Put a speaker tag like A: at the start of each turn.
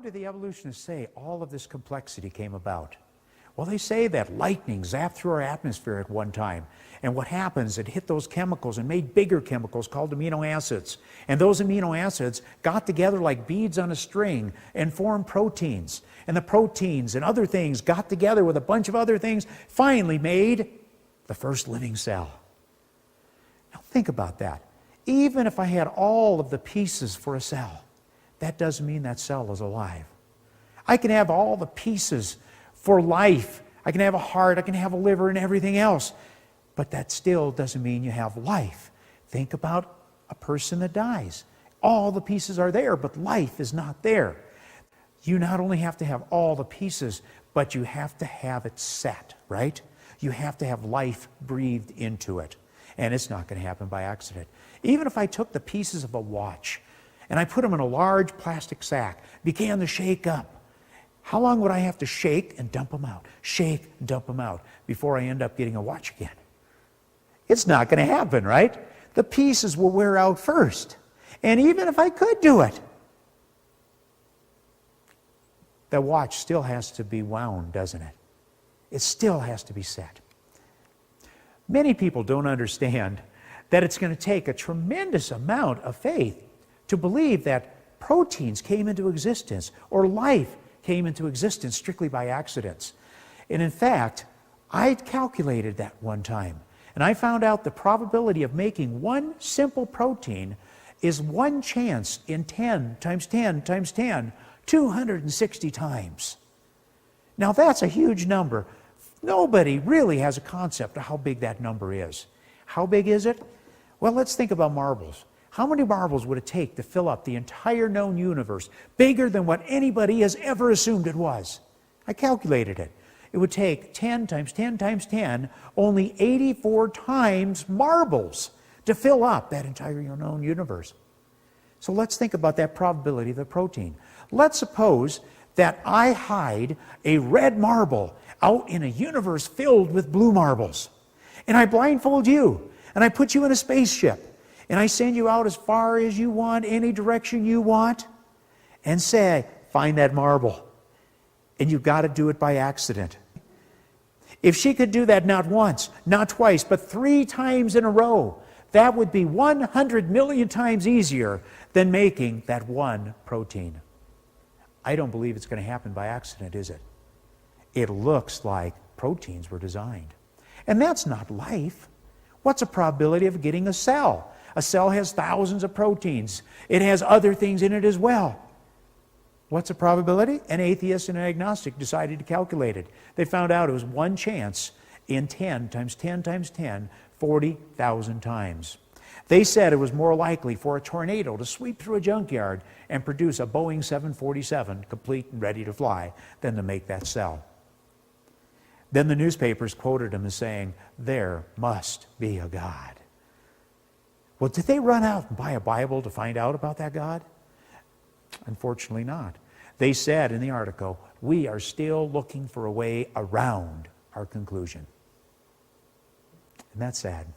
A: do the evolutionists say all of this complexity came about? Well, they say that lightning zapped through our atmosphere at one time. And what happens, it hit those chemicals and made bigger chemicals called amino acids. And those amino acids got together like beads on a string and formed proteins. And the proteins and other things got together with a bunch of other things, finally made the first living cell. Now think about that. Even if I had all of the pieces for a cell, that doesn't mean that cell is alive. I can have all the pieces for life. I can have a heart, I can have a liver and everything else. But that still doesn't mean you have life. Think about a person that dies. All the pieces are there, but life is not there. You not only have to have all the pieces, but you have to have it set, right? You have to have life breathed into it. And it's not going to happen by accident. Even if I took the pieces of a watch and I put them in a large plastic sack, began to shake up, how long would I have to shake and dump them out? Shake and dump them out before I end up getting a watch again? It's not going to happen, right? The pieces will wear out first. And even if I could do it, the watch still has to be wound, doesn't it? It still has to be set. Many people don't understand that it's going to take a tremendous amount of faith to believe that proteins came into existence or life came into existence strictly by accidents. And in fact, I calculated that one time. And I found out the probability of making one simple protein is 1 chance in 10 times 10 times 10, 260 times. Now that's a huge number. Nobody really has a concept of how big that number is. How big is it? Well, let's think about marbles. How many marbles would it take to fill up the entire known universe, bigger than what anybody has ever assumed it was? I calculated it. It would take 10 times 10 times 10, only 84 times marbles to fill up that entire known universe. So let's think about that probability of the protein. Let's suppose that I hide a red marble out in a universe filled with blue marbles. And I blindfold you, and I put you in a spaceship, and I send you out as far as you want, any direction you want, and say, find that marble. And you've got to do it by accident. If she could do that not once, not twice, but 3 times in a row, that would be 100 million times easier than making that one protein. I don't believe it's going to happen by accident, is it? It looks like proteins were designed. And that's not life. What's the probability of getting a cell? A cell has thousands of proteins. It has other things in it as well. What's the probability? An atheist and an agnostic decided to calculate it. They found out it was 1 chance in 10 times 10 times 10, 40,000 times. They said it was more likely for a tornado to sweep through a junkyard and produce a Boeing 747 complete and ready to fly than to make that cell. Then the newspapers quoted him as saying, there must be a God. Well, did they run out and buy a Bible to find out about that God? Unfortunately not. They said in the article, we are still looking for a way around our conclusion. And that's sad.